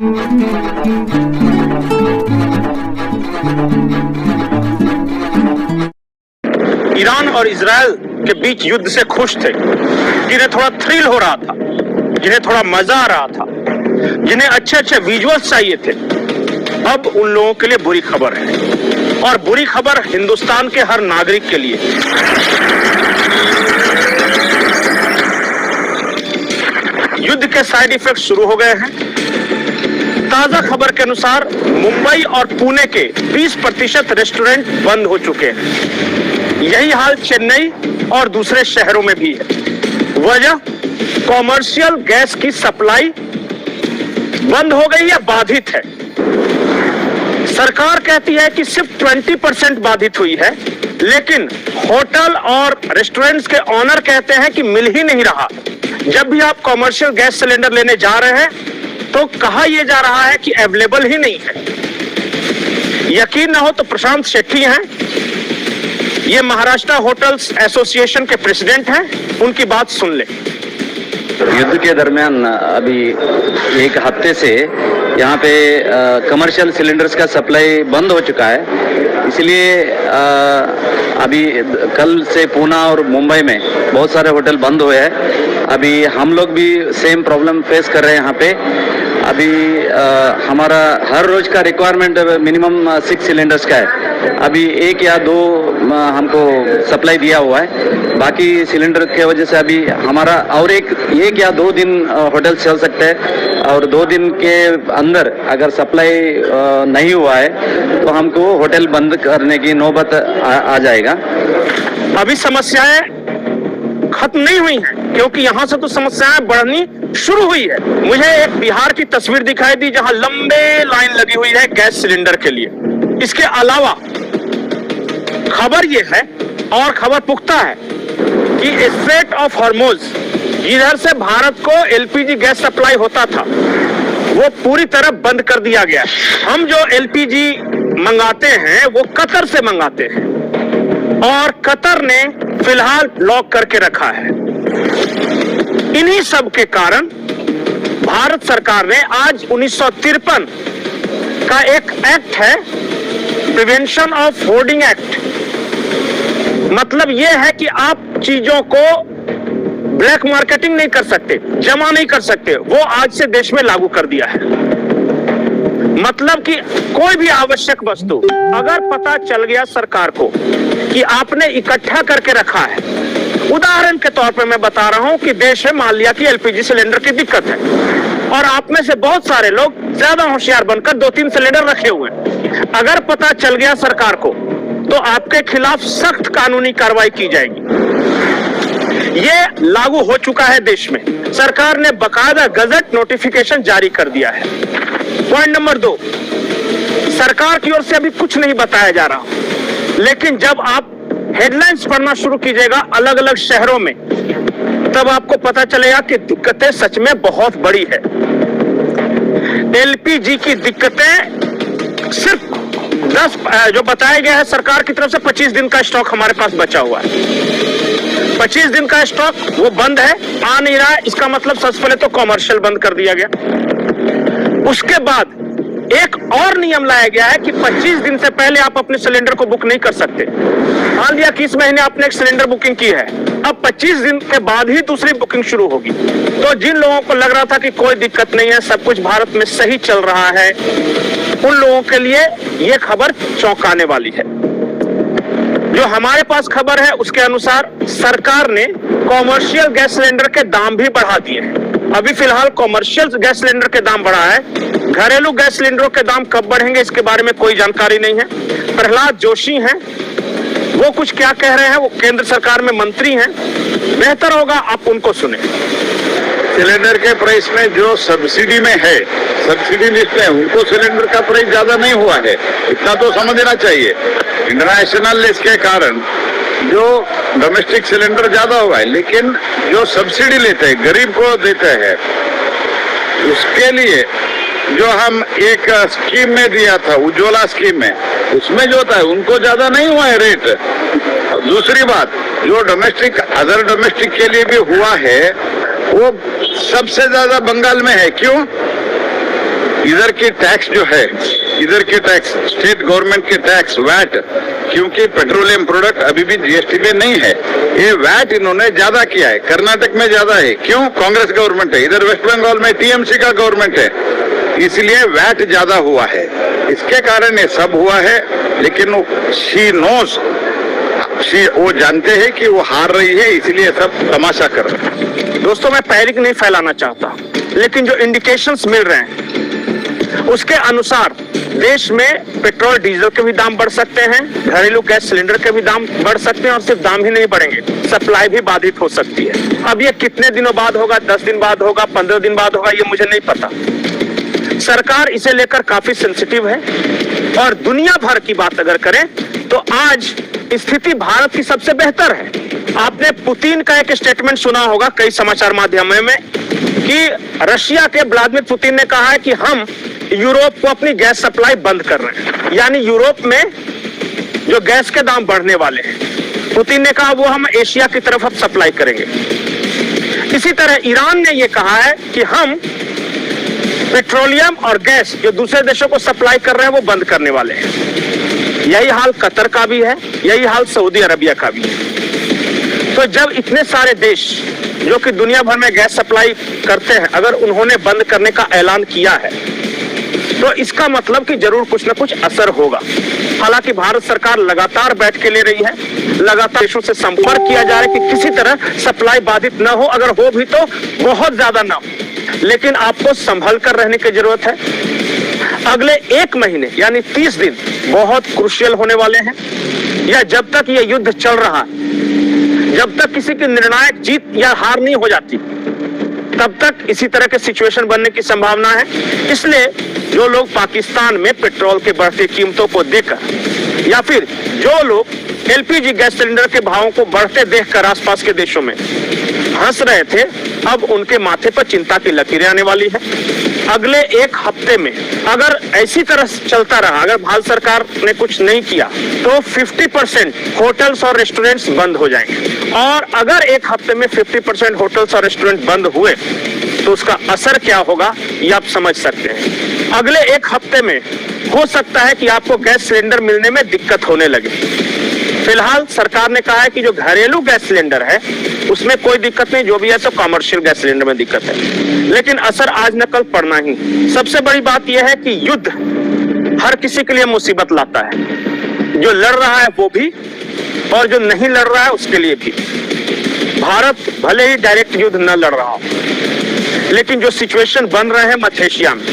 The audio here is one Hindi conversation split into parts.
ईरान और इजराइल के बीच युद्ध से खुश थे, जिन्हें थोड़ा थ्रिल हो रहा था, जिन्हें थोड़ा मजा आ रहा था, जिन्हें अच्छे अच्छे विजुअल्स चाहिए थे। अब उन लोगों के लिए बुरी खबर है, और बुरी खबर हिंदुस्तान के हर नागरिक के लिए। युद्ध के साइड इफेक्ट शुरू हो गए हैं। ताजा खबर के अनुसार मुंबई और पुणे के 20% रेस्टोरेंट बंद हो चुके हैं। यही हाल चेन्नई और दूसरे शहरों में भी है। वजह कॉमर्शियल गैस की सप्लाई बंद हो गई या बाधित है। सरकार कहती है कि सिर्फ 20% बाधित हुई है, लेकिन होटल और रेस्टोरेंट्स के ऑनर कहते हैं कि मिल ही नहीं रहा। जब भी आप कॉमर्शियल गैस सिलेंडर लेने जा रहे हैं तो कहा यह जा रहा है कि अवेलेबल ही नहीं है। यकीन ना हो तो प्रशांत शेट्टी हैं, ये महाराष्ट्र होटल्स एसोसिएशन के प्रेसिडेंट हैं, उनकी बात सुन ले। युद्ध के दरमियान अभी एक हफ्ते से यहाँ पे कमर्शियल सिलेंडर्स का सप्लाई बंद हो चुका है। इसलिए अभी कल से पुणे और मुंबई में बहुत सारे होटल बंद हुए हैं। अभी हम लोग भी सेम प्रॉब्लम फेस कर रहे हैं यहाँ पे। अभी हमारा हर रोज का रिक्वायरमेंट मिनिमम 6 सिलेंडर्स का है। अभी 1 या 2 हमको सप्लाई दिया हुआ है। बाकी सिलेंडर के वजह से अभी हमारा और एक या 2 दिन होटल चल सकते हैं, और 2 दिन के अंदर अगर सप्लाई नहीं हुआ है तो हमको होटल बंद करने की नौबत आ जाएगा। अभी समस्याएं खत्म नहीं हुई हैं, क्योंकि यहाँ से तो समस्याएं बढ़नी शुरू हुई है। मुझे एक बिहार की तस्वीर दिखाई दी जहां लंबे लाइन लगी हुई है गैस सिलेंडर के लिए। इसके अलावा खबर यह है, और खबर पुख्ता है, कि स्ट्रेट ऑफ हॉर्मुज, जिधर से भारत को एलपीजी गैस सप्लाई होता था, वो पूरी तरह बंद कर दिया गया। हम जो एलपीजी मंगाते हैं वो कतर से मंगाते हैं, और कतर ने फिलहाल ब्लॉक करके रखा है। इन्हीं सब के कारण भारत सरकार ने आज 1953 का एक एक्ट है, प्रिवेंशन ऑफ होर्डिंग एक्ट। मतलब यह है कि आप चीजों को ब्लैक मार्केटिंग नहीं कर सकते, जमा नहीं कर सकते, वो आज से देश में लागू कर दिया है। मतलब कि कोई भी आवश्यक वस्तु अगर पता चल गया सरकार को कि आपने इकट्ठा करके रखा है, उदाहरण के तौर पे मैं बता रहा हूं कि देश में मान लिया कि एलपीजी सिलेंडर की दिक्कत है, और आप में से बहुत सारे लोग ज्यादा होशियार बनकर 2-3 सिलेंडर रखे हुए हैं। अगर पता चल गया सरकार को तो आपके खिलाफ सख्त कानूनी कार्रवाई की जाएगी। ये लागू हो चुका है देश में। सरकार ने बाकायदा गजट नोटिफिकेशन जारी कर दिया है। पॉइंट नंबर 2, सरकार की ओर से अभी कुछ नहीं बताया जा रहा, लेकिन जब आप हेडलाइंस पढ़ना शुरू कीजिएगा अलग अलग शहरों में, तब आपको पता चलेगा कि दिक्कतें सच में बहुत बड़ी है। एलपीजी की दिक्कतें सिर्फ 10 जो बताया गया है सरकार की तरफ से 25 दिन का स्टॉक हमारे पास बचा हुआ है। 25 दिन का स्टॉक वो बंद है, आ नहीं रहा है। इसका मतलब सबसे पहले तो कॉमर्शियल बंद कर दिया गया। उसके बाद एक और नियम लाया गया है कि 25 दिन से पहले आप अपने सिलेंडर को बुक नहीं कर सकते। मान लिया कि इस महीने आपने एक सिलेंडर बुकिंग की है, अब 25 दिन के बाद ही दूसरी बुकिंग शुरू होगी। तो जिन लोगों को लग रहा था कि कोई दिक्कत नहीं है, सब कुछ भारत में सही चल रहा है, उन लोगों के लिए यह खबर चौंकाने वाली है। जो हमारे पास खबर है उसके अनुसार सरकार ने कॉमर्शियल गैस सिलेंडर के दाम भी बढ़ा दिए हैं। अभी फिलहाल कॉमर्शियल गैस सिलेंडर के दाम बढ़ा है, घरेलू गैस सिलेंडरों के दाम कब बढ़ेंगे इसके बारे में कोई जानकारी नहीं है। प्रहलाद जोशी हैं, वो कुछ क्या कह रहे हैं, वो केंद्र सरकार में मंत्री हैं, बेहतर होगा आप उनको सुने। सिलेंडर के प्राइस में जो सब्सिडी में है, सब्सिडी लिस्ट में, उनको सिलेंडर का प्राइस ज्यादा नहीं हुआ है, इतना तो समझना चाहिए। इंटरनेशनल लिस्ट के कारण जो डोमेस्टिक सिलेंडर ज्यादा हुआ है, लेकिन जो सब्सिडी लेते हैं, गरीब को देते हैं, उसके लिए जो हम एक स्कीम में दिया था, उज्ज्वला स्कीम में, उसमें जो था उनको ज्यादा नहीं हुआ है रेट। दूसरी बात, जो डोमेस्टिक अदर डोमेस्टिक के लिए भी हुआ है, वो सबसे ज्यादा बंगाल में है। क्यों? इधर के टैक्स जो है, इधर के टैक्स, स्टेट गवर्नमेंट के टैक्स, वैट, क्योंकि पेट्रोलियम प्रोडक्ट अभी भी जीएसटी में नहीं है, ये वैट इन्होंने ज्यादा किया है। कर्नाटक में ज्यादा है, क्यों? कांग्रेस गवर्नमेंट है। इधर वेस्ट बंगाल में टीएमसी का गवर्नमेंट है, इसलिए वैट ज्यादा हुआ है। इसके कारण ये सब हुआ है। लेकिन शी नोज, वो जानते हैं कि वो हार रही है, इसलिए सब तमाशा कर रहे हैं। दोस्तों, मैं पैनिक नहीं फैलाना चाहता, लेकिन जो इंडिकेशंस मिल रहे हैं उसके अनुसार देश में पेट्रोल डीजल के भी दाम बढ़ सकते हैं, घरेलू गैस सिलेंडर के भी दाम बढ़ सकते हैं, और सिर्फ दाम ही नहीं बढ़ेंगे, सप्लाई भी बाधित हो सकती है। अब ये कितने दिनों बाद होगा, 10 दिन बाद होगा, 15 दिन बाद होगा, ये मुझे नहीं पता। सरकार इसे लेकर काफी सेंसिटिव है, और दुनिया भर की बात अगर करें तो आज स्थिति भारत की सबसे बेहतर है। आपने पुतिन का एक स्टेटमेंट सुना होगा कई समाचार माध्यमों में कि रशिया के व्लादिमीर पुतिन ने कहा है कि हम यूरोप को अपनी गैस सप्लाई बंद कर रहे हैं, यानी यूरोप में जो गैस के दाम बढ़ने वाले हैं, पुतिन ने कहा वो हम एशिया की तरफ अब सप्लाई करेंगे। इसी तरह ईरान ने यह कहा है कि हम पेट्रोलियम और गैस जो दूसरे देशों को सप्लाई कर रहे हैं वो बंद करने वाले हैं। यही हाल कतर का भी है, यही हाल सऊदी अरबिया का भी है। तो जब इतने सारे देश जो कि दुनिया भर में गैस सप्लाई करते हैं, अगर उन्होंने बंद करने का ऐलान किया है, तो इसका मतलब कि जरूर कुछ ना कुछ असर होगा। हालांकि भारत सरकार लगातार बैठ के ले रही है, लगातार देशों से संपर्क किया जा रहा है कि किसी तरह सप्लाई बाधित न हो, अगर हो भी तो बहुत ज्यादा ना हो। लेकिन आपको संभल कर रहने की जरूरत है। अगले 1 महीने यानी 30 दिन बहुत क्रूशियल होने वाले हैं, या जब तक ये युद्ध चल रहा है, जब तक किसी की निर्णायक जीत या हार नहीं हो जाती, तब तक इसी तरह के सिचुएशन बनने की संभावना है। इसलिए जो लोग पाकिस्तान में पेट्रोल के बढ़ती कीमतों को देखकर, या फिर जो लोग एलपीजी गैस सिलेंडर के भावों को बढ़ते देखकर आसपास के देशों में हंस रहे थे, अब उनके माथे पर चिंता की लकीरें आने वाली है। अगले 1 हफ्ते में अगर ऐसी तरह चलता रहा, अगर भारत सरकार ने कुछ नहीं किया, तो 50% होटल्स और रेस्टोरेंट्स बंद हो जाएंगे। और अगर 1 हफ्ते में 50% होटल्स और रेस्टोरेंट बंद हुए तो उसका असर क्या होगा ये आप समझ सकते हैं। अगले 1 हफ्ते में हो सकता है कि आपको गैस सिलेंडर मिलने में दिक्कत होने लगे। फिलहाल सरकार ने कहा है कि जो घरेलू गैस सिलेंडर है उसमें कोई दिक्कत नहीं, जो भी है तो कमर्शियल गैस सिलेंडर में दिक्कत है, लेकिन असर आज न कल पड़ना ही। सबसे बड़ी बात यह है कि युद्ध हर किसी के लिए मुसीबत लाता है, जो लड़ रहा है वो भी और जो नहीं लड़ रहा है उसके लिए भी। भारत भले ही डायरेक्ट युद्ध न लड़ रहा हो, लेकिन जो सिचुएशन बन रहे हैं मध्य एशिया में,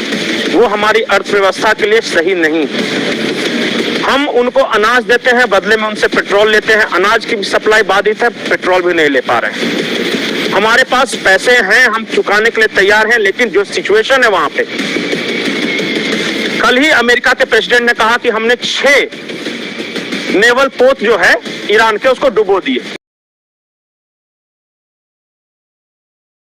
वो हमारी अर्थव्यवस्था के लिए सही नहीं। हम उनको अनाज देते हैं, बदले में उनसे पेट्रोल लेते हैं, अनाज की भी सप्लाई बाधित है, पेट्रोल भी नहीं ले पा रहे हैं। हमारे पास पैसे हैं, हम चुकाने के लिए तैयार हैं, लेकिन जो सिचुएशन है वहां पे, कल ही अमेरिका के प्रेसिडेंट ने कहा कि हमने 6 नेवल पोत जो है ईरान के उसको डुबो दिए।